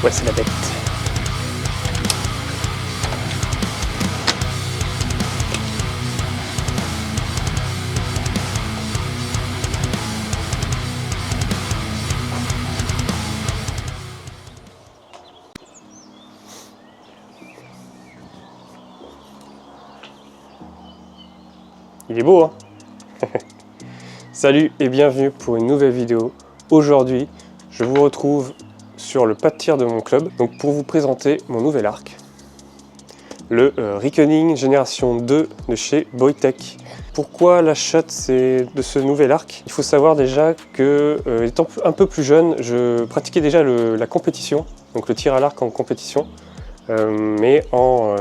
Voici la bête. Il est beau, hein? Salut et bienvenue pour une nouvelle vidéo. Aujourd'hui, je vous retrouve sur le pas de tir de mon club, donc pour vous présenter mon nouvel arc, le Reckoning Génération 2 de chez Boytech. Pourquoi l'achat de ce nouvel arc? Il faut savoir déjà que, étant un peu plus jeune, je pratiquais déjà la compétition, donc le tir à l'arc en compétition, mais en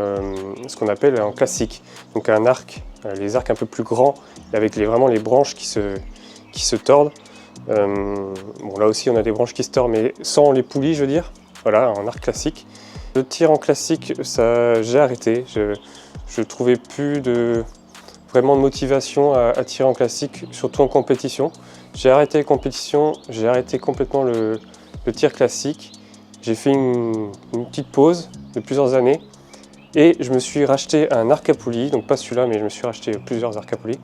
ce qu'on appelle en classique, donc un arc, les arcs un peu plus grands, avec vraiment les branches qui se tordent. Bon, là aussi on a des branches qui se tordent, mais sans les poulies, je veux dire. Voilà, en arc classique. Le tir en classique, ça, j'ai arrêté. Je trouvais plus vraiment de motivation à tirer en classique, surtout en compétition. J'ai arrêté la compétition, j'ai arrêté complètement le tir classique. J'ai fait une petite pause de plusieurs années et je me suis racheté un arc à poulies, donc pas celui-là, mais je me suis racheté plusieurs arcs à poulies.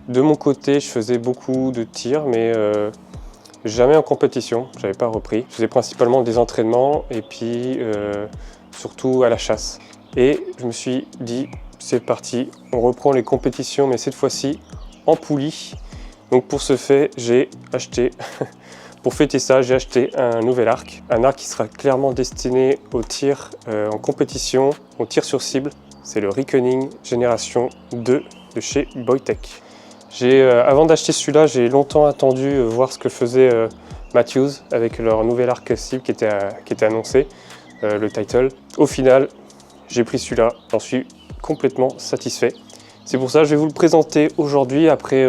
De mon côté, je faisais beaucoup de tirs, mais jamais en compétition, je n'avais pas repris. Je faisais principalement des entraînements et puis surtout à la chasse. Et je me suis dit, c'est parti, on reprend les compétitions, mais cette fois-ci en poulies. Donc pour ce fait, j'ai acheté, pour fêter ça, j'ai acheté un nouvel arc. Un arc qui sera clairement destiné au tir en compétition, au tir sur cible. C'est le Reckoning Génération 2 de chez Boytech. Avant d'acheter celui-là, j'ai longtemps attendu voir ce que faisait Matthews avec leur nouvel arc cible qui était annoncé, le title. Au final, j'ai pris celui-là, j'en suis complètement satisfait. C'est pour ça que je vais vous le présenter aujourd'hui après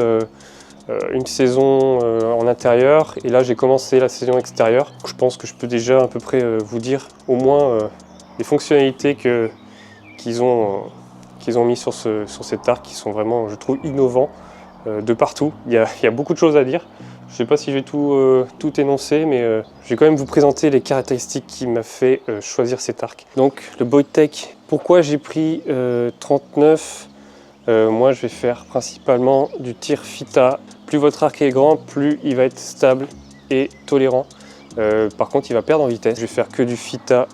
une saison en intérieur, et là j'ai commencé la saison extérieure. Je pense que je peux déjà à peu près vous dire au moins les fonctionnalités qu'ils ont mis sur cet arc, qui sont vraiment, je trouve, innovants. De partout, il y a beaucoup de choses à dire. Je ne sais pas si je vais tout énoncer, mais je vais quand même vous présenter les caractéristiques qui m'a fait choisir cet arc. Donc le Boytech, pourquoi j'ai pris 39? Moi je vais faire principalement du tir FITA. Plus votre arc est grand, plus il va être stable et tolérant. Par contre il va perdre en vitesse. Je vais faire que du FITA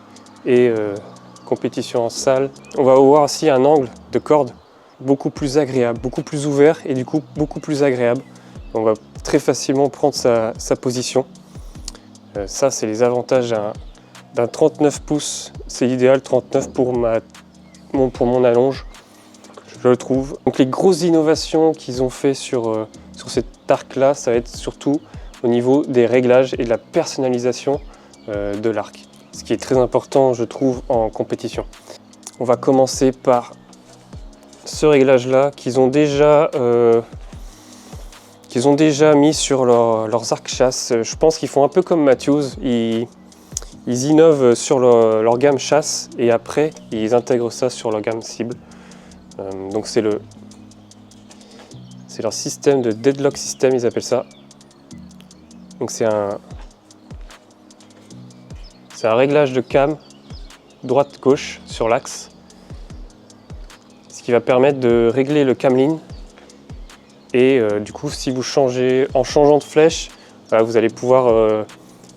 et compétition en salle. On va voir aussi un angle de corde beaucoup plus agréable, beaucoup plus ouvert et du coup beaucoup plus agréable. On va très facilement prendre sa position. Ça, c'est les avantages d'un 39 pouces. C'est l'idéal 39 pour mon allonge, je le trouve. Donc les grosses innovations qu'ils ont fait sur cet arc là, ça va être surtout au niveau des réglages et de la personnalisation de l'arc. Ce qui est très important, je trouve, en compétition. On va commencer par ce réglage là qu'ils ont déjà mis sur leurs arcs chasse. Je pense qu'ils font un peu comme Matthews, ils innovent sur leur gamme chasse et après ils intègrent ça sur leur gamme cible. Donc c'est leur système de deadlock system, ils appellent ça. Donc c'est un réglage de cam droite-gauche sur l'axe, ce qui va permettre de régler le camlin. Et du coup, si vous changez, en changeant de flèche, voilà, vous allez pouvoir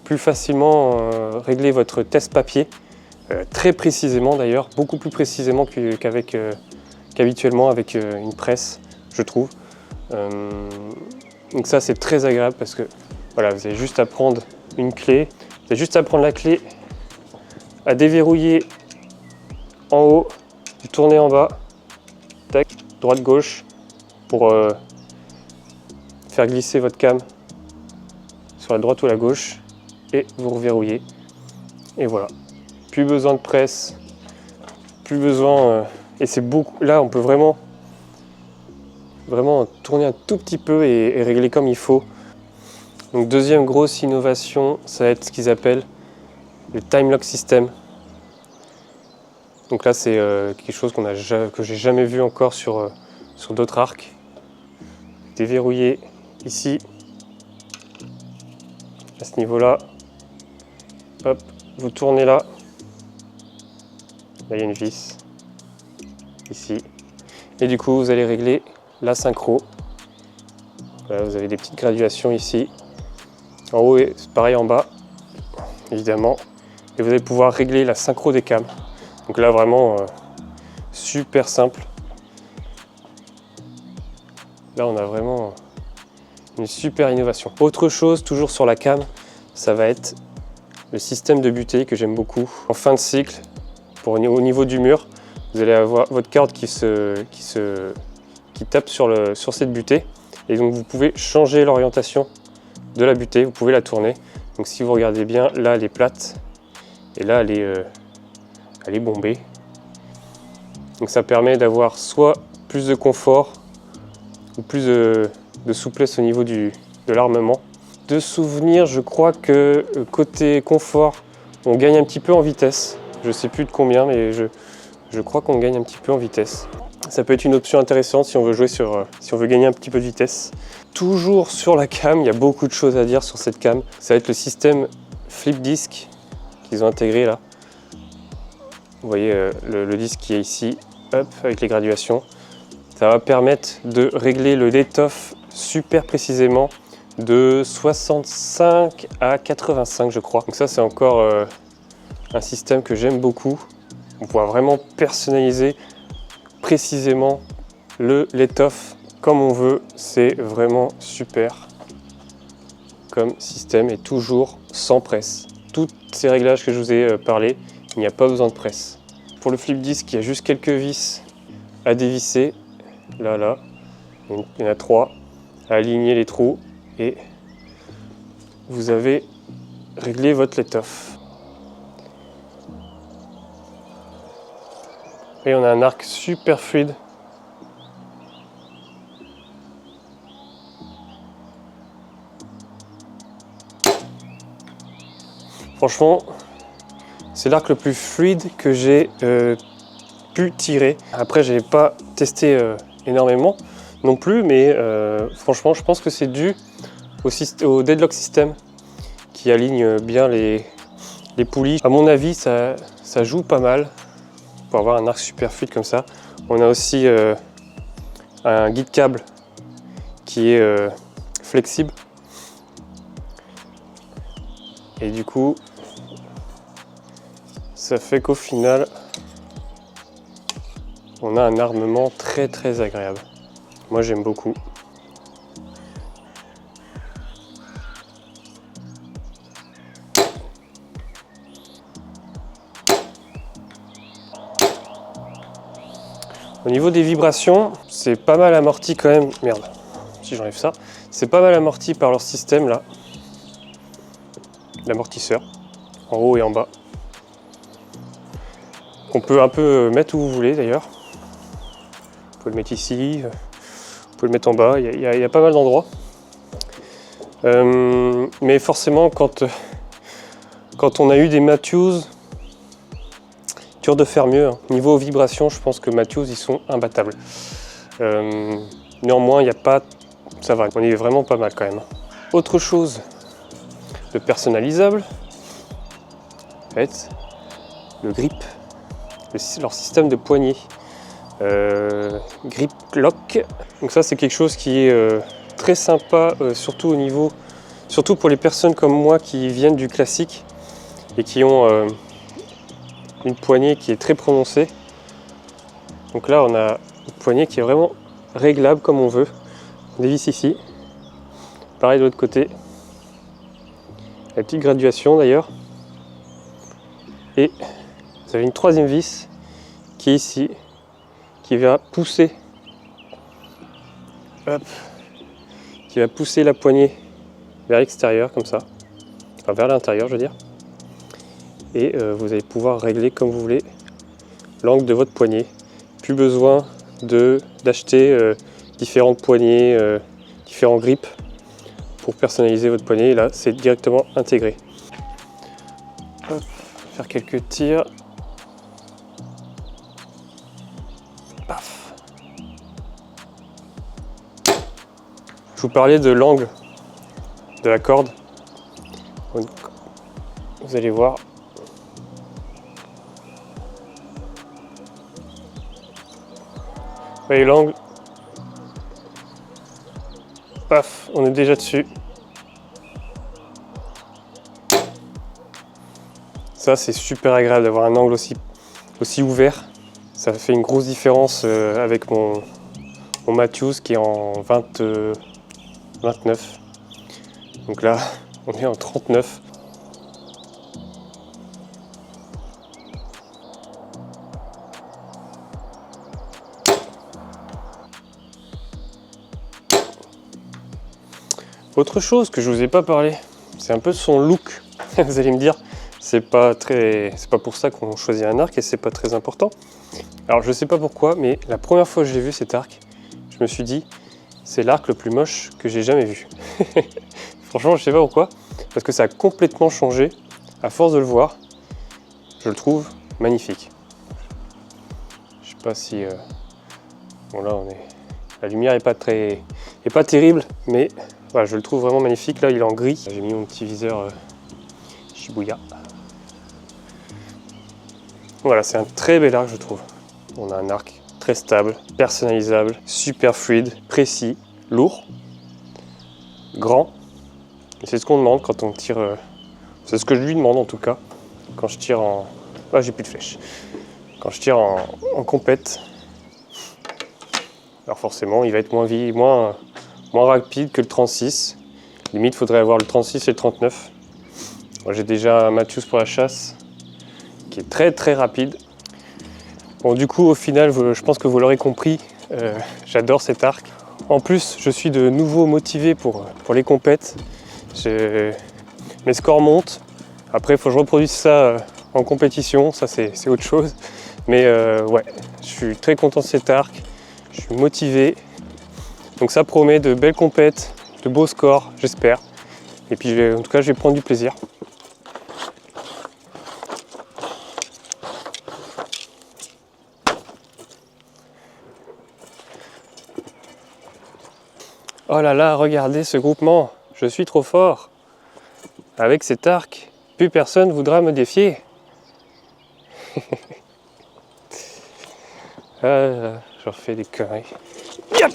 plus facilement régler votre test papier, très précisément d'ailleurs, beaucoup plus précisément qu'habituellement avec une presse, je trouve. Donc ça, c'est très agréable parce que voilà, vous avez juste à prendre une clé, vous avez juste à prendre la clé, à déverrouiller en haut, tourner en bas, tac, droite-gauche, pour faire glisser votre cam sur la droite ou la gauche et vous reverrouillez. Et voilà, plus besoin de presse, plus besoin. Et c'est beaucoup. Là, on peut vraiment tourner un tout petit peu et régler comme il faut. Donc, deuxième grosse innovation, ça va être ce qu'ils appellent le time lock system. Donc là, c'est quelque chose que j'ai jamais vu encore sur d'autres arcs. Déverrouiller ici, à ce niveau-là, hop, vous tournez là. Là, il y a une vis. Ici. Et du coup, vous allez régler la synchro. Voilà, vous avez des petites graduations ici. En haut et pareil en bas, évidemment. Et vous allez pouvoir régler la synchro des cams. Donc là, vraiment super simple. Là, on a vraiment une super innovation. Autre chose, toujours sur la cam, ça va être le système de butée que j'aime beaucoup. En fin de cycle, au niveau du mur, vous allez avoir votre corde qui tape sur cette butée. Et donc vous pouvez changer l'orientation de la butée, vous pouvez la tourner. Donc si vous regardez bien, là elle est plate et là elle est bombée. Donc ça permet d'avoir soit plus de confort ou plus de souplesse au niveau de l'armement. De souvenir, je crois que côté confort, on gagne un petit peu en vitesse. Je ne sais plus de combien, mais je crois qu'on gagne un petit peu en vitesse. Ça peut être une option intéressante si on veut si on veut gagner un petit peu de vitesse. Toujours sur la cam, il y a beaucoup de choses à dire sur cette cam. Ça va être le système flip disc qu'ils ont intégré là. Vous voyez le disque qui est ici, hop, avec les graduations. Ça va permettre de régler le let-off super précisément de 65 à 85 je crois. Donc ça c'est encore un système que j'aime beaucoup. On pourra vraiment personnaliser précisément le let-off comme on veut. C'est vraiment super comme système et toujours sans presse. Tous ces réglages que je vous ai parlé, il n'y a pas besoin de presse. Pour le flip disc, il y a juste quelques vis à dévisser. Là, il y en a 3. À aligner les trous et vous avez réglé votre let-off. Et on a un arc super fluide. Franchement, c'est l'arc le plus fluide que j'ai pu tirer. Après, je n'ai pas testé énormément non plus, mais franchement, je pense que c'est dû au deadlock system qui aligne bien les poulies. À mon avis, ça joue pas mal pour avoir un arc super fluide comme ça. On a aussi un guide câble qui est flexible. Et du coup, ça fait qu'au final, on a un armement très très agréable. Moi j'aime beaucoup. Au niveau des vibrations, c'est pas mal amorti quand même. Merde, si j'enlève ça. C'est pas mal amorti par leur système là. L'amortisseur, en haut et en bas. On peut un peu mettre où vous voulez d'ailleurs. Vous pouvez le mettre ici, vous pouvez le mettre en bas, il y a pas mal d'endroits. Mais forcément, quand on a eu des Matthews, dur de faire mieux. Niveau vibration, je pense que Matthews, ils sont imbattables. Néanmoins, il n'y a pas... Ça va, on est vraiment pas mal quand même. Autre chose de personnalisable, en fait, le grip, leur système de poignée. Grip lock. Donc ça, c'est quelque chose qui est très sympa, surtout pour les personnes comme moi qui viennent du classique et qui ont une poignée qui est très prononcée. Donc là, on a une poignée qui est vraiment réglable comme on veut. On dévisse ici. Pareil de l'autre côté. La petite graduation d'ailleurs. Et vous avez une troisième vis qui est ici, qui va pousser, hop, qui va pousser la poignée vers l'extérieur comme ça, enfin vers l'intérieur je veux dire. Et vous allez pouvoir régler comme vous voulez l'angle de votre poignée. Plus besoin d'acheter différentes poignées, différents grips pour personnaliser votre poignée. Là, c'est directement intégré. Hop, faire quelques tirs. Paf. Je vous parlais de l'angle de la corde. Vous allez voir, voyez l'angle. Paf, on est déjà dessus. Ça, c'est super agréable d'avoir un angle aussi ouvert. Ça fait une grosse différence avec mon Matthews qui est en 29. Donc là, on est en 39. Autre chose que je vous ai pas parlé, c'est un peu de son look. Vous allez me dire, c'est pas pour ça qu'on choisit un arc et c'est pas très important. Alors je sais pas pourquoi, mais la première fois que j'ai vu cet arc, je me suis dit, c'est l'arc le plus moche que j'ai jamais vu. Franchement, je sais pas pourquoi, parce que ça a complètement changé. À force de le voir, je le trouve magnifique. Je sais pas si... Bon là, la lumière est pas terrible, mais voilà, je le trouve vraiment magnifique. Là, il est en gris. J'ai mis mon petit viseur Shibuya. Voilà, c'est un très bel arc, je trouve. On a un arc très stable, personnalisable, super fluide, précis, lourd, grand. Et c'est ce qu'on demande quand on tire. C'est ce que je lui demande en tout cas. Quand je tire en. Ah, j'ai plus de flèche. Quand je tire en compète. Alors forcément, il va être moins rapide que le 36. Limite, il faudrait avoir le 36 et le 39. Moi, j'ai déjà un Matthews pour la chasse qui est très très rapide. Bon, du coup, au final, je pense que vous l'aurez compris, j'adore cet arc. En plus, je suis de nouveau motivé pour les compètes. Mes scores montent. Après, il faut que je reproduise ça en compétition, ça c'est autre chose. Mais ouais, je suis très content de cet arc. Je suis motivé. Donc ça promet de belles compètes, de beaux scores, j'espère. Et puis en tout cas, je vais prendre du plaisir. Oh là là, regardez ce groupement, je suis trop fort. Avec cet arc, plus personne voudra me défier. Ah, j'en fais des conneries. Yep.